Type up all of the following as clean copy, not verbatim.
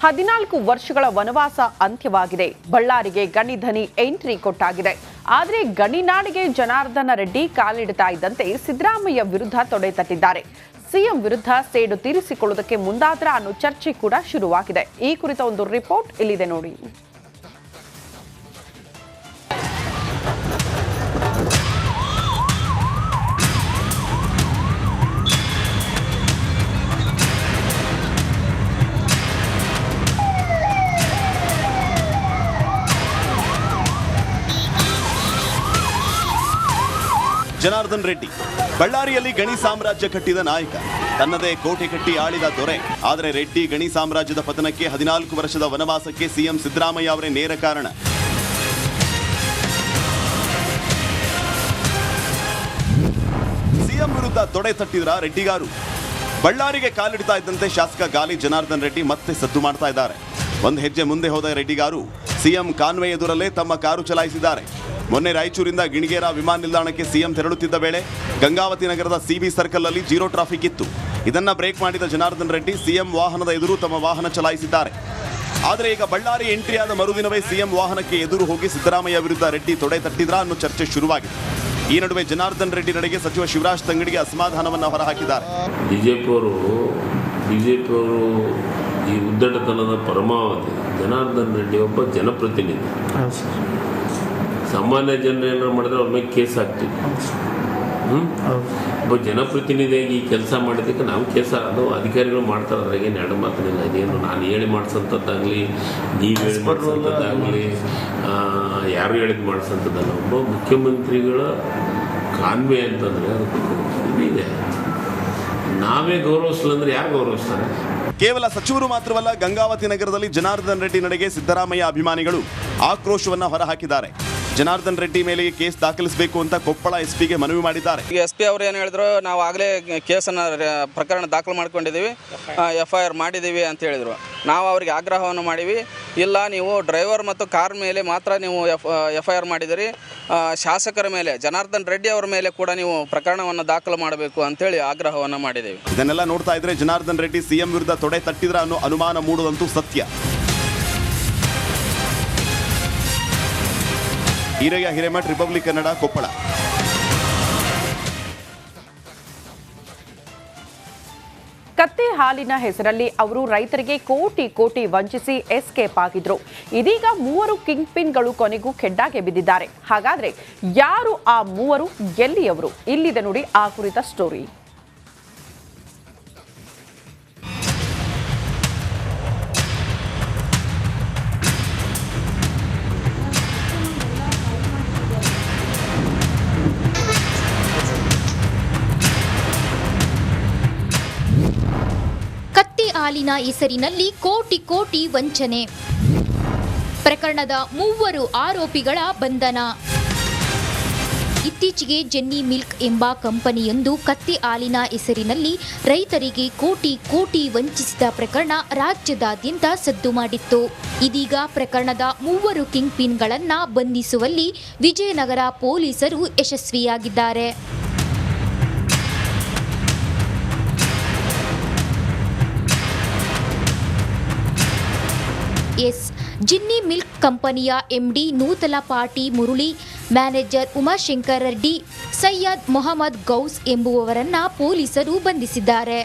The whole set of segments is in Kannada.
14 ವರ್ಷಗಳ ವನವಾಸ ಅಂತ್ಯವಾಗಿದೆ. ಬಳ್ಳಾರಿಗೆ ಗಣಿಧನಿ ಎಂಟ್ರಿ ಕೊಟ್ಟಾಗಿದೆ. ಆದರೆ ಗಣಿನಾಡಿಗೆ ಜನಾರ್ದನ ರೆಡ್ಡಿ ಕಾಲಿಡ್ತಾ ಇದ್ದಂತೆ ಸಿದ್ದರಾಮಯ್ಯ ವಿರುದ್ಧ ತೊಡೆ ತಟ್ಟಿದ್ದಾರೆ. ಸಿಎಂ ವಿರುದ್ಧ ಸೇಡು ತೀರಿಸಿಕೊಳ್ಳುವುದಕ್ಕೆ ಮುಂದಾದ್ರ ಅನ್ನೋ ಚರ್ಚೆ ಕೂಡ ಶುರುವಾಗಿದೆ. ಈ ಕುರಿತ ಒಂದು ರಿಪೋರ್ಟ್ ಇಲ್ಲಿದೆ ನೋಡಿ. ಜನಾರ್ದನ್ ರೆಡ್ಡಿ ಬಳ್ಳಾರಿಯಲ್ಲಿ ಗಣಿ ಸಾಮ್ರಾಜ್ಯ ಕಟ್ಟಿದ ನಾಯಕ, ತನ್ನದೇ ಕೋಟೆ ಕಟ್ಟಿ ಆಳಿದ ದೊರೆ. ಆದರೆ ರೆಡ್ಡಿ ಗಣಿ ಸಾಮ್ರಾಜ್ಯದ ಪತನಕ್ಕೆ 14 ವರ್ಷದ ವನವಾಸಕ್ಕೆ ಸಿಎಂ ಸಿದ್ದರಾಮಯ್ಯ ಅವರೇ ನೇರ ಕಾರಣ. ಸಿಎಂ ವಿರುದ್ಧ ತೊಡೆ ತಟ್ಟಿದ್ರ ರೆಡ್ಡಿಗಾರು. ಬಳ್ಳಾರಿಗೆ ಕಾಲಿಡ್ತಾ ಇದ್ದಂತೆ ಶಾಸಕ ಗಾಲಿ ಜನಾರ್ದನ್ ರೆಡ್ಡಿ ಮತ್ತೆ ಸದ್ದು ಮಾಡ್ತಾ ಇದ್ದಾರೆ. ಒಂದು ಹೆಜ್ಜೆ ಮುಂದೆ ಹೋದ ರೆಡ್ಡಿಗಾರು ಸಿಎಂ ಕಾನ್ವೆ ಎದುರಲ್ಲೇ ತಮ್ಮ ಕಾರು ಚಲಾಯಿಸಿದ್ದಾರೆ. ಮೊನ್ನೆ ರಾಯಚೂರಿಂದ ಗಿಣಿಗೇರ ವಿಮಾನ ನಿಲ್ದಾಣಕ್ಕೆ ಸಿಎಂ ತೆರಳುತ್ತಿದ್ದ ವೇಳೆ ಗಂಗಾವತಿ ನಗರದ ಸಿಬಿ ಸರ್ಕಲ್ ಅಲ್ಲಿ ಜೀರೋ ಟ್ರಾಫಿಕ್ ಇತ್ತು. ಇದನ್ನ ಬ್ರೇಕ್ ಮಾಡಿದ ಜನಾರ್ದನ್ ರೆಡ್ಡಿ ಸಿಎಂ ವಾಹನದ ಎದುರು ತಮ್ಮ ವಾಹನ ಚಲಾಯಿಸಿದ್ದಾರೆ. ಆದರೆ ಈಗ ಬಳ್ಳಾರಿ ಎಂಟ್ರಿಯಾದ ಮರುದಿನವೇ ಸಿಎಂ ವಾಹನಕ್ಕೆ ಎದುರು ಹೋಗಿ ಸಿದ್ದರಾಮಯ್ಯ ವಿರುದ್ಧ ರೆಡ್ಡಿ ತೊಡೆ ತಟ್ಟಿದ್ರಾ ಅನ್ನೋ ಚರ್ಚೆ ಶುರುವಾಗಿದೆ. ಈ ನಡುವೆ ಜನಾರ್ದನ್ ರೆಡ್ಡಿ ನಡೆಗೆ ಸಚಿವ ಶಿವರಾಜ್ ತಂಗಡಿಗೆ ಅಸಮಾಧಾನವನ್ನು ಹೊರಹಾಕಿದ್ದಾರೆ. ಬಿಜೆಪಿಯವರು ಈ ಉದ್ದಟತನದ ಪರಮಾವಧಿ. ಜನಾರ್ದನ್ ರೆಡ್ಡಿ ಒಬ್ಬ ಜನಪ್ರತಿನಿಧಿ. ಸಾಮಾನ್ಯ ಜನರು ಏನಾರು ಮಾಡಿದ್ರೆ ಅವ್ರ ಮೇಲೆ ಕೇಸ್ ಆಗ್ತಿತ್ತು. ಒಬ್ಬ ಜನಪ್ರತಿನಿಧಿಯಾಗಿ ಈ ಕೆಲಸ ಮಾಡಿದ್ದಕ್ಕೆ ನಾವು ಕೇಸ ಅದು ಅಧಿಕಾರಿಗಳು ಮಾಡ್ತಾರೆ. ಅದ್ರಾಗೇನು ಎರಡು ಮಾತನಿಲ್ಲ. ಇದೇನು ನಾನು ಹೇಳಿ ಮಾಡಿಸೋಂಥದ್ದಾಗಲಿ, ನೀವು ಹೇಳಿ ಮಾಡಿಸೋಂಥದ್ದಾಗಲಿ, ಯಾರು ಹೇಳಿದ್ದು ಮಾಡಿಸೋಂಥದ್ದಲ್ಲ. ಒಬ್ಬ ಮುಖ್ಯಮಂತ್ರಿಗಳ ಕಾನ್ವೆ ಅಂತಂದರೆ ಅದು ಇದೆ. ನಾವೇ ಗೌರವಿಸಲ್ಲ ಅಂದ್ರೆ ಯಾರು ಗೌರವಿಸ್ತಾರೆ? ಕೇವಲ ಸಚಿವರು ಮಾತ್ರವಲ್ಲ, ಗಂಗಾವತಿ ನಗರದಲ್ಲಿ ಜನಾರ್ದನ್ ರೆಡ್ಡಿ ನಡೆಗೆ ಸಿದ್ದರಾಮಯ್ಯ ಅಭಿಮಾನಿಗಳು ಆಕ್ರೋಶವನ್ನ ಹೊರಹಾಕಿದ್ದಾರೆ. ಜನಾರ್ದನ್ ರೆಡ್ಡಿ ಮೇಲೆ ಕೇಸ್ ದಾಖಲಿಸಬೇಕು ಅಂತ ಕೊಪ್ಪಳ ಎಸ್ಪಿಗೆ ಮನವಿ ಮಾಡಿದ್ದಾರೆ. ಎಸ್ಪಿ ಅವರು ಏನು ಹೇಳಿದ್ರು, ನಾವು ಆಗಲೇ ಕೇಸನ್ನು ಪ್ರಕರಣ ದಾಖಲು ಮಾಡ್ಕೊಂಡಿದ್ದೀವಿ, FIR ಮಾಡಿದ್ದೀವಿ ಅಂತ ಹೇಳಿದರು. ನಾವು ಅವರಿಗೆ ಆಗ್ರಹವನ್ನು ಮಾಡಿವಿ. ಇಲ್ಲ, ನೀವು ಡ್ರೈವರ್ ಮತ್ತು ಕಾರ್ ಮೇಲೆ ಮಾತ್ರ ನೀವು FIR ಮಾಡಿದಿರಿ, ಶಾಸಕರ ಮೇಲೆ ಜನಾರ್ದನ್ ರೆಡ್ಡಿ ಅವರ ಮೇಲೆ ಕೂಡ ನೀವು ಪ್ರಕರಣವನ್ನು ದಾಖಲು ಮಾಡಬೇಕು ಅಂತೇಳಿ ಆಗ್ರಹವನ್ನು ಮಾಡಿದ್ದೇವೆ. ಇದನ್ನೆಲ್ಲ ನೋಡ್ತಾ ಇದ್ರೆ ಜನಾರ್ದನ್ ರೆಡ್ಡಿ ಸಿಎಂ ವಿರುದ್ಧ ತೊಡೆ ತಟ್ಟಿದ್ರ ಅನ್ನೋ ಅನುಮಾನ ಮೂಡುವಂತೂ ಸತ್ಯ. ಈರಯ್ಯ ಹಿರೇಮಠ್, ರಿಪಬ್ಲಿಕ್ ಕನ್ನಡ, ಕೊಪ್ಪಳ. ಕತ್ತೆ ಹಾಲಿನ ಹೆಸರಲ್ಲಿ ಅವರು ರೈತರಿಗೆ ಕೋಟಿ ವಂಚಿಸಿ ಎಸ್ಕೇಪ್ ಆಗಿದ್ರು. ಇದೀಗ 3 ಕಿಂಗ್ ಪಿನ್ಗಳು ಕೊನೆಗೂ ಖೆಡ್ಡಾಗೆ ಬಿದ್ದಿದ್ದಾರೆ. ಹಾಗಾದ್ರೆ ಯಾರು ಆ 3? ಎಲ್ಲಿಯವರು? ಇಲ್ಲಿದೆ ನೋಡಿ ಆ ಕುರಿತ ಸ್ಟೋರಿ. ಹಾಲಿನ ಹೆಸರಿನಲ್ಲಿ ಕೋಟಿ ವಂಚನೆ ಪ್ರಕರಣದ 3 ಆರೋಪಿಗಳ ಬಂಧನ. ಇತ್ತೀಚೆಗೆ ಜೆನ್ನಿ ಮಿಲ್ಕ್ ಎಂಬ ಕಂಪನಿಯೊಂದು ಕತ್ತೆ ಹಾಲಿನ ಹೆಸರಿನಲ್ಲಿ ರೈತರಿಗೆ ಕೋಟಿ ವಂಚಿಸಿದ ಪ್ರಕರಣ ರಾಜ್ಯದಾದ್ಯಂತ ಸದ್ದು ಮಾಡಿತ್ತು. ಇದೀಗ ಪ್ರಕರಣದ 3 ಕಿಂಗ್ ಪಿನ್ಗಳನ್ನು ಬಂಧಿಸುವಲ್ಲಿ ವಿಜಯನಗರ ಪೊಲೀಸರು ಯಶಸ್ವಿಯಾಗಿದ್ದಾರೆ. ಜಿನ್ನಿ ಮಿಲ್ಕ್ ಕಂಪನಿಯ MD ನೂತಲಪಾಟಿ ಮುರಳಿ, ಮ್ಯಾನೇಜರ್ ಉಮಾಶಂಕರ್ ರೆಡ್ಡಿ, ಸೈಯದ್ ಮೊಹಮ್ಮದ್ ಗೌಸ್ ಎಂಬುವವರನ್ನ ಪೊಲೀಸರು ಬಂಧಿಸಿದ್ದಾರೆ.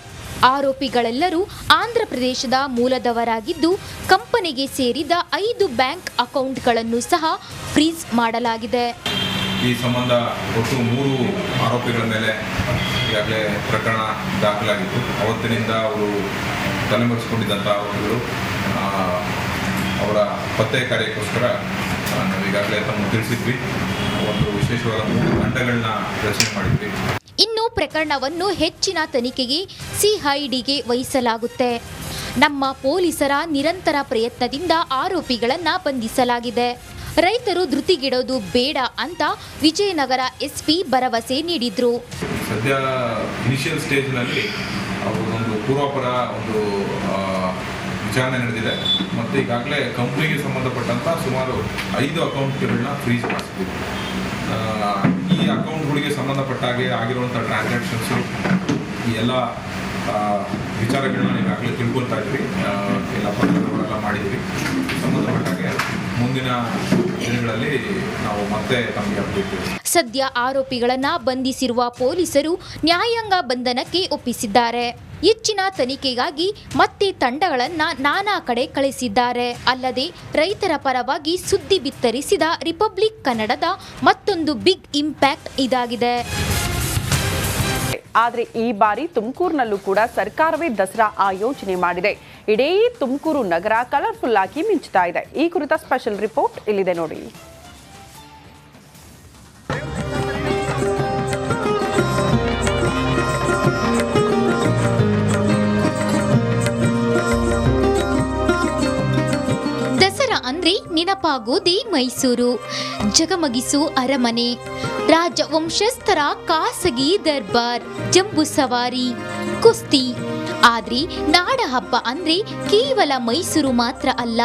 ಆರೋಪಿಗಳೆಲ್ಲರೂ ಆಂಧ್ರಪ್ರದೇಶದ ಮೂಲದವರಾಗಿದ್ದು, ಕಂಪನಿಗೆ ಸೇರಿದ 5 ಬ್ಯಾಂಕ್ ಅಕೌಂಟ್ಗಳನ್ನು ಸಹ ಫ್ರೀಸ್ ಮಾಡಲಾಗಿದೆ. ಈ ಸಂಬಂಧ ಒಟ್ಟು 3 ಆರೋಪಿಗಳ ಮೇಲೆ ಈಗಾಗಲೇ ಪ್ರಕರಣ ದಾಖಲಾಗಿತ್ತು. ಅವತ್ತಿನಿಂದ ಅವರು ತಲೆಮರೆಸಿಕೊಂಡಿದ್ದಂಥ ಆರೋಪಿಗಳು ಅವರ ಪತ್ತೆ ಕಾರ್ಯಕ್ಕೋಸ್ಕರ ನಾವು ಈಗಾಗಲೇ ತಮ್ಮ ತಿಳಿಸಿದ್ವಿ. ಒಂದು ವಿಶೇಷವಾದ 3 ತಂಡಗಳನ್ನ ರಚನೆ ಮಾಡಿದ್ವಿ. ಇನ್ನು ಪ್ರಕರಣವನ್ನು ಹೆಚ್ಚಿನ ತನಿಖೆಗೆ CIDಗೆ ವಹಿಸಲಾಗುತ್ತೆ. ನಮ್ಮ ಪೊಲೀಸರ ನಿರಂತರ ಪ್ರಯತ್ನದಿಂದ ಆರೋಪಿಗಳನ್ನು ಬಂಧಿಸಲಾಗಿದೆ. ರೈತರು ಧೃತಿಗೆಡೋದು ಬೇಡ ಅಂತ ವಿಜಯನಗರ SP ಭರವಸೆ ನೀಡಿದ್ರು. ಸದ್ಯ ಇನಿಷಿಯಲ್ ಸ್ಟೇಜ್ನಲ್ಲಿ ಒಂದು ಪೂರ್ವಾಪರ ಒಂದು ವಿಚಾರಣೆ ನಡೆದಿದೆ ಮತ್ತು ಈಗಾಗಲೇ ಕಂಪ್ನಿಗೆ ಸಂಬಂಧಪಟ್ಟಂಥ ಸುಮಾರು 5 ಅಕೌಂಟ್ಗಳನ್ನ ಫ್ರೀಸ್ ಮಾಡಿಸ್ತೀವಿ. ಈ ಅಕೌಂಟ್ಗಳಿಗೆ ಸಂಬಂಧಪಟ್ಟ ಹಾಗೆ ಆಗಿರುವಂಥ ಟ್ರಾನ್ಸಾಕ್ಷನ್ಸು ಈ ಎಲ್ಲ ವಿಚಾರಗಳನ್ನ ಈಗಾಗಲೇ ತಿಳ್ಕೊಳ್ತಾ ಇದ್ವಿ. ಎಲ್ಲ ಪತ್ರಗಳೆಲ್ಲ ಮಾಡಿದ್ದೀವಿ. ಸಂಬಂಧಪಟ್ಟಾಗೆ ಮುಂದಿನ ದಿನಗಳಲ್ಲಿ ನಾವು ಮತ್ತೆ ತಮಗೆ ಅಪ್ಡೇಟ್. ಸದ್ಯ ಆರೋಪಿಗಳನ್ನ ಬಂಧಿಸಿರುವ ಪೊಲೀಸರು ನ್ಯಾಯಾಂಗ ಬಂಧನಕ್ಕೆ ಒಪ್ಪಿಸಿದ್ದಾರೆ. ಹೆಚ್ಚಿನ ತನಿಖೆಗಾಗಿ ಮತ್ತೆ ತಂಡಗಳನ್ನ ನಾನಾ ಕಡೆ ಕಳಿಸಿದ್ದಾರೆ. ಅಲ್ಲದೆ ರೈತರ ಪರವಾಗಿ ಸುದ್ದಿ ಬಿತ್ತರಿಸಿದ ರಿಪಬ್ಲಿಕ್ ಕನ್ನಡದ ಮತ್ತೊಂದು ಬಿಗ್ ಇಂಪ್ಯಾಕ್ಟ್ ಇದಾಗಿದೆ. ಆದರೆ ಈ ಬಾರಿ ತುಮಕೂರಿನಲ್ಲೂ ಕೂಡ ಸರ್ಕಾರವೇ ದಸರಾ ಆಯೋಜನೆ ಮಾಡಿದೆ. ಇಡೀ ತುಮಕೂರು ನಗರ ಕಲರ್ಫುಲ್ ಆಗಿ ಮಿಂಚುತ್ತಾ ಇದೆ. ಈ ಕುರಿತ ಸ್ಪೆಷಲ್ ರಿಪೋರ್ಟ್ ಇಲ್ಲಿದೆ ನೋಡಿ. ದಸರಾ ಅಂದ್ರೆ ನೆನಪಾಗೋದೇ ಮೈಸೂರು, ಜಗಮಗಿಸು ಅರಮನೆ, ರಾಜವಂಶಸ್ಥರ ಖಾಸಗಿ ದರ್ಬಾರ್, ಜಂಬೂ ಸವಾರಿ, ಕುಸ್ತಿ. ಆದ್ರೆ ನಾಡ ಹಬ್ಬ ಅಂದ್ರೆ ಕೇವಲ ಮೈಸೂರು ಮಾತ್ರ ಅಲ್ಲ,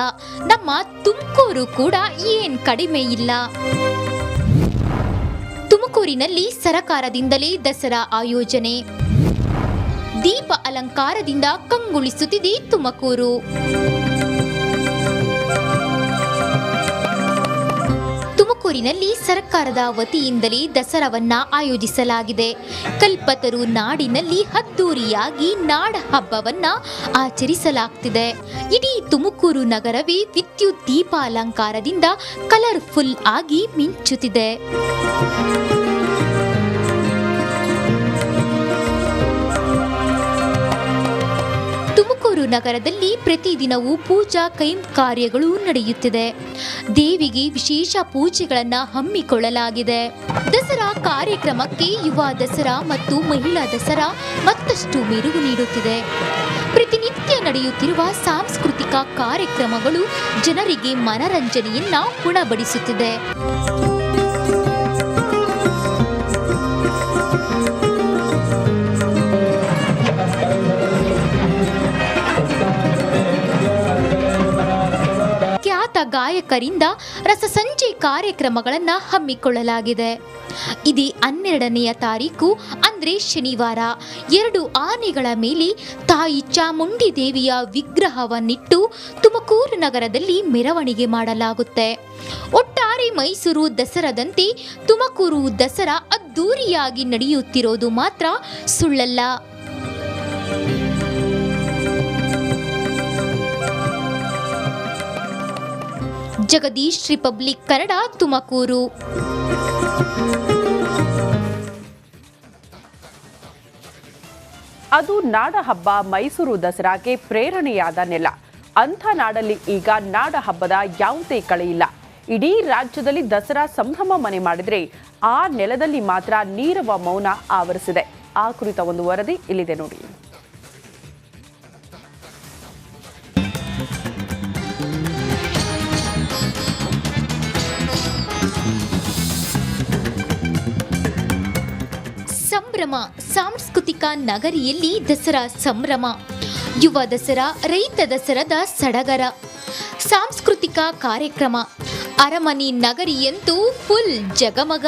ನಮ್ಮ ತುಮಕೂರು ಕೂಡ ಏನ್ ಕಡಿಮೆ ಇಲ್ಲ. ತುಮಕೂರಿನಲ್ಲಿ ಸರಕಾರದಿಂದಲೇ ದಸರಾ ಆಯೋಜನೆ, ದೀಪ ಅಲಂಕಾರದಿಂದ ಕಂಗೊಳಿಸುತ್ತಿದೆ ತುಮಕೂರು. ತುಮಕೂರಿನಲ್ಲಿ ಸರ್ಕಾರದ ವತಿಯಿಂದಲೇ ದಸರಾವನ್ನ ಆಯೋಜಿಸಲಾಗಿದೆ. ಕಲ್ಪತರು ನಾಡಿನಲ್ಲಿ ಅದ್ದೂರಿಯಾಗಿ ನಾಡ ಹಬ್ಬವನ್ನ ಆಚರಿಸಲಾಗ್ತಿದೆ. ಇಡೀ ತುಮಕೂರು ನಗರವೇ ವಿದ್ಯುತ್ ದೀಪ ಅಲಂಕಾರದಿಂದ ಕಲರ್ಫುಲ್ ಆಗಿ ಮಿಂಚುತ್ತಿದೆ. ತುಮಕೂರು ನಗರದಲ್ಲಿ ಪ್ರತಿದಿನವೂ ಪೂಜಾ ಕೈಂಕರ್ಯಗಳು ನಡೆಯುತ್ತಿದೆ. ದೇವಿಗೆ ವಿಶೇಷ ಪೂಜೆಗಳನ್ನು ಹಮ್ಮಿಕೊಳ್ಳಲಾಗಿದೆ. ದಸರಾ ಕಾರ್ಯಕ್ರಮಕ್ಕೆ ಯುವ ದಸರಾ ಮತ್ತು ಮಹಿಳಾ ದಸರಾ ಮತ್ತಷ್ಟು ಮೆರುಗು ನೀಡುತ್ತಿದೆ. ಪ್ರತಿನಿತ್ಯ ನಡೆಯುತ್ತಿರುವ ಸಾಂಸ್ಕೃತಿಕ ಕಾರ್ಯಕ್ರಮಗಳು ಜನರಿಗೆ ಮನರಂಜನೆಯನ್ನ ಉಣಬಡಿಸುತ್ತಿದೆ. ಖ್ಯಾತ ಗಾಯಕರಿಂದ ರಸಸಂಚೆ ಕಾರ್ಯಕ್ರಮಗಳನ್ನು ಹಮ್ಮಿಕೊಳ್ಳಲಾಗಿದೆ. ಇದೇ 12ನೇ ತಾರೀಕು ಅಂದ್ರೆ ಶನಿವಾರ 2 ಆನೆಗಳ ಮೇಲೆ ತಾಯಿ ಚಾಮುಂಡಿ ದೇವಿಯ ವಿಗ್ರಹವನ್ನಿಟ್ಟು ತುಮಕೂರು ನಗರದಲ್ಲಿ ಮೆರವಣಿಗೆ ಮಾಡಲಾಗುತ್ತೆ. ಒಟ್ಟಾರೆ ಮೈಸೂರು ದಸರಾದಂತೆ ತುಮಕೂರು ದಸರಾ ಅದ್ದೂರಿಯಾಗಿ ನಡೆಯುತ್ತಿರೋದು ಮಾತ್ರ ಸುಳ್ಳಲ್ಲ. ಜಗದೀಶ್, ರಿಪಬ್ಲಿಕ್ ಕನ್ನಡ, ತುಮಕೂರು. ಅದು ನಾಡ ಹಬ್ಬ ಮೈಸೂರು ದಸರಾಗೆ ಪ್ರೇರಣೆಯಾದ ನೆಲ. ಅಂಥ ನಾಡಲ್ಲಿ ಈಗ ನಾಡ ಹಬ್ಬದ ಯಾವುದೇ ಕಳೆಯಿಲ್ಲ. ಇಡೀ ರಾಜ್ಯದಲ್ಲಿ ದಸರಾ ಸಂಭ್ರಮ ಮನೆ ಮಾಡಿದ್ರೆ ಆ ನೆಲದಲ್ಲಿ ಮಾತ್ರ ನೀರವ ಮೌನ ಆವರಿಸಿದೆ. ಆ ಕುರಿತ ಒಂದು ವರದಿ ಇಲ್ಲಿದೆ ನೋಡಿ. ಸಂಭ್ರಮ, ಸಾಂಸ್ಕೃತಿಕ ನಗರಿಯಲ್ಲಿ ದಸರಾ ಸಂಭ್ರಮ. ಯುವ ದಸರಾ, ರೈತ ದಸರಾದ ಸಡಗರ, ಸಾಂಸ್ಕೃತಿಕ ಕಾರ್ಯಕ್ರಮ. ಅರಮನೆ ನಗರಿಯಂತೂ ಫುಲ್ ಜಗಮಗ.